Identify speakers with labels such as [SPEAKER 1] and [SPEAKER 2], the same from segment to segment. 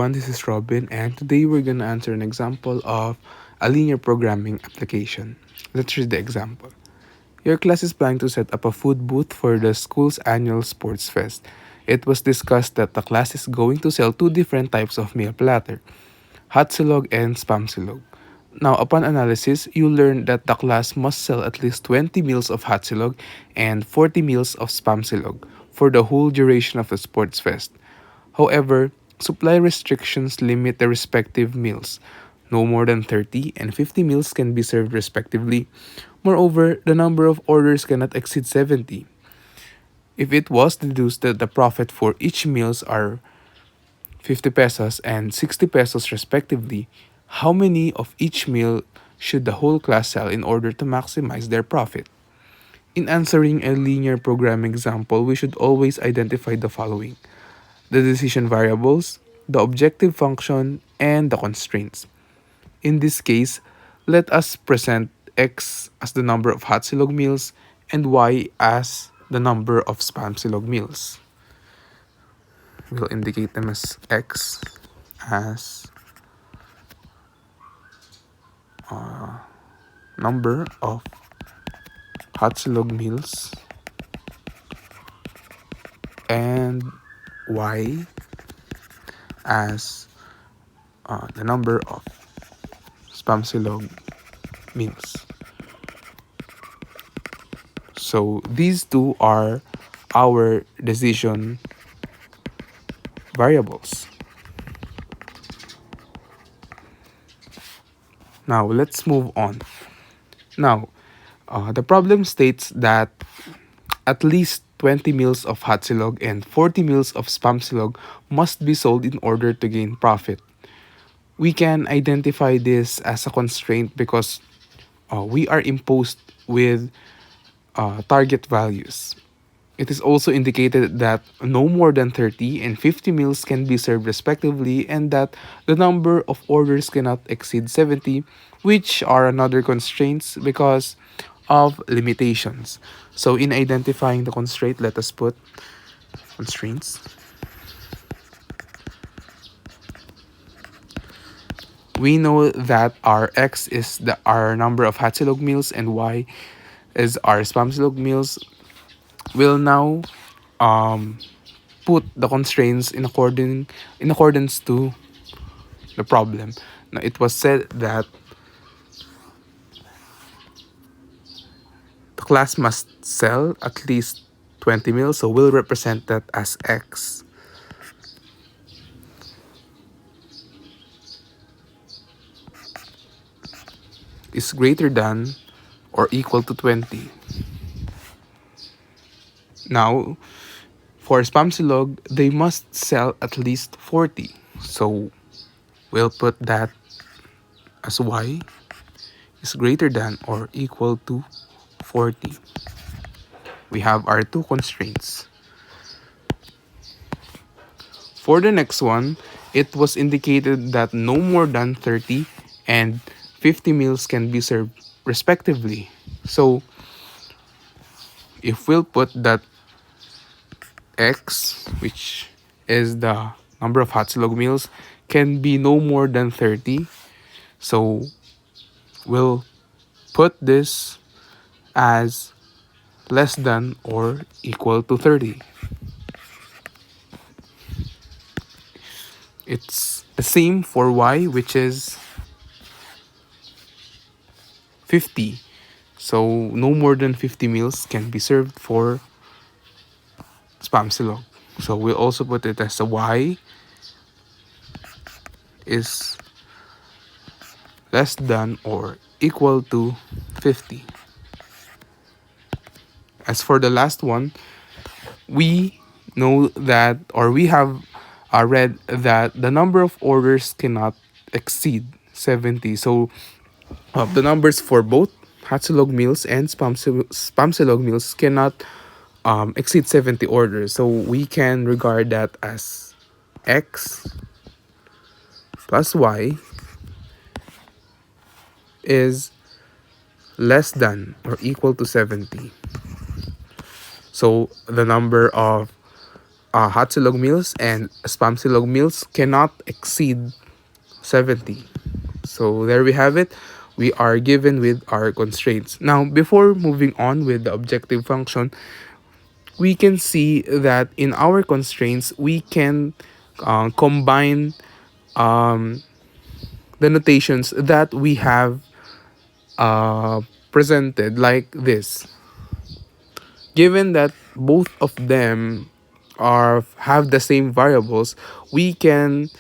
[SPEAKER 1] This is Robin, and today we're gonna answer an example of a linear programming application. Let's read the example. Your class is planning to set up a food booth for the school's annual sports fest. It was discussed that the class is going to sell two different types of meal platter, hot silog and spam silog. Now, upon analysis, you learn that the class must sell at least 20 meals of hot silog and 40 meals of spam silog for the whole duration of the sports fest. However, supply restrictions limit the respective meals. No more than 30 and 50 meals can be served respectively. Moreover, the number of orders cannot exceed 70. If it was deduced that the profit for each meals are 50 pesos and 60 pesos respectively, how many of each meal should the whole class sell in order to maximize their profit? In answering a linear programming example, we should always identify the following: the decision variables, the objective function, and the constraints. In this case, let us present x as the number of hot silog meals and y as the number of spam silog meals. We'll indicate them as x as number of hot silog meals and y as the number of spam silog meals. So these two are our decision variables. Now let's move on. Now, the problem states that at least 20 meals of hot silog and 40 meals of spam silog must be sold in order to gain profit. We can identify this as a constraint because we are imposed with target values. It is also indicated that no more than 30 and 50 meals can be served respectively, and that the number of orders cannot exceed 70, which are another constraints because of limitations. So in identifying the constraint, let us put constraints. We know that our x is our number of hot silog meals and y is our spam silog meals. We'll now put the constraints in accordance to the problem. Now, it was said that the class must sell at least 20 meals, so we'll represent that as x is greater than or equal to 20. Now, for spam silog, they must sell at least 40. So we'll put that as y is greater than or equal to 40. We have our two constraints. For the next one, it was indicated that no more than 30 and 50 meals can be served respectively. So if we'll put that x, which is the number of hot silog meals, can be no more than 30. So we'll put this as less than or equal to 30. It's the same for y, which is 50. So no more than 50 meals can be served for spam silog. So we'll also put it as a y is less than or equal to 50. As for the last one, we know that, or we have read that the number of orders cannot exceed 70. So the numbers for both hot silog meals and spam silog meals cannot exceed 70 orders. So we can regard that as x plus y is less than or equal to 70. So the number of hot silog meals and spam silog meals cannot exceed 70. So there we have it. We are given with our constraints. Now, before moving on with the objective function, we can see that in our constraints, we can combine um, the notations that we have presented like this. Given that both of them have the same variables, we can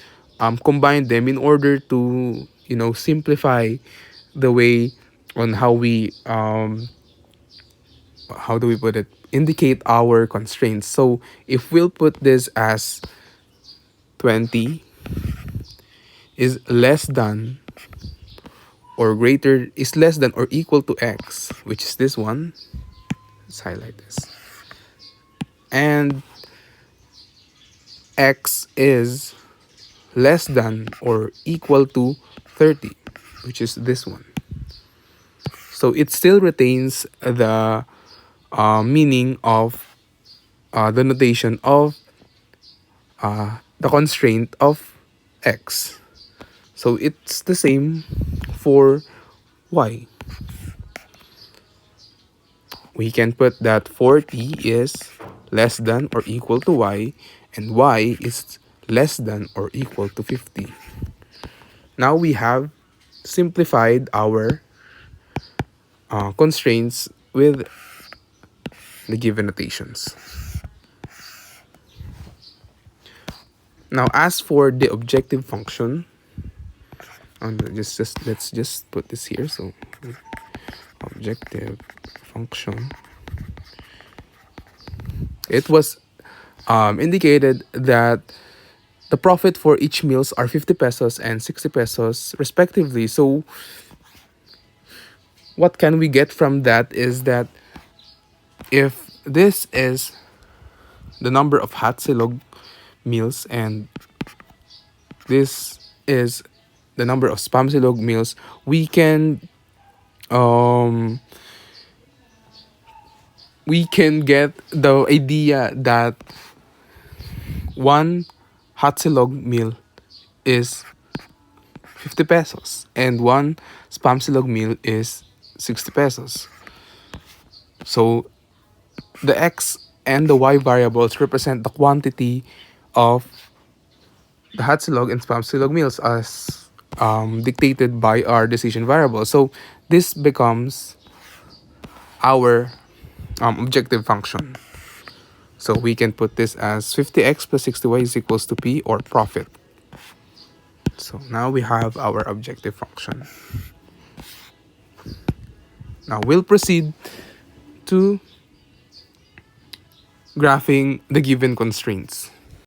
[SPEAKER 1] combine them in order to simplify the way on how do we put it, indicate our constraints. So if we'll put this as 20 is less than less than or equal to x, which is this one. Let's highlight this. And x is less than or equal to 30, which is this one. So it still retains the meaning of the notation of the constraint of x. So it's the same for y. We can put that 40 is less than or equal to y, and y is less than or equal to 50. Now we have simplified our constraints with the given notations. Now, as for the objective function, let's just put this here. So, objective function. It was indicated that the profit for each meals are 50 pesos and 60 pesos respectively. So, what can we get from that is that if this is the number of hot silog meals and this is the number of spam silog meals, um we can get the idea that one hot silog meal is 50 pesos and one spam silog meal is 60 pesos. So the x and the y variables represent the quantity of the hot silog and spam silog meals as dictated by our decision variable. So this becomes our objective function. So we can put this as 50x plus 60y is equals to p, or profit. So now we have our objective function. Now we'll proceed to graphing the given constraints.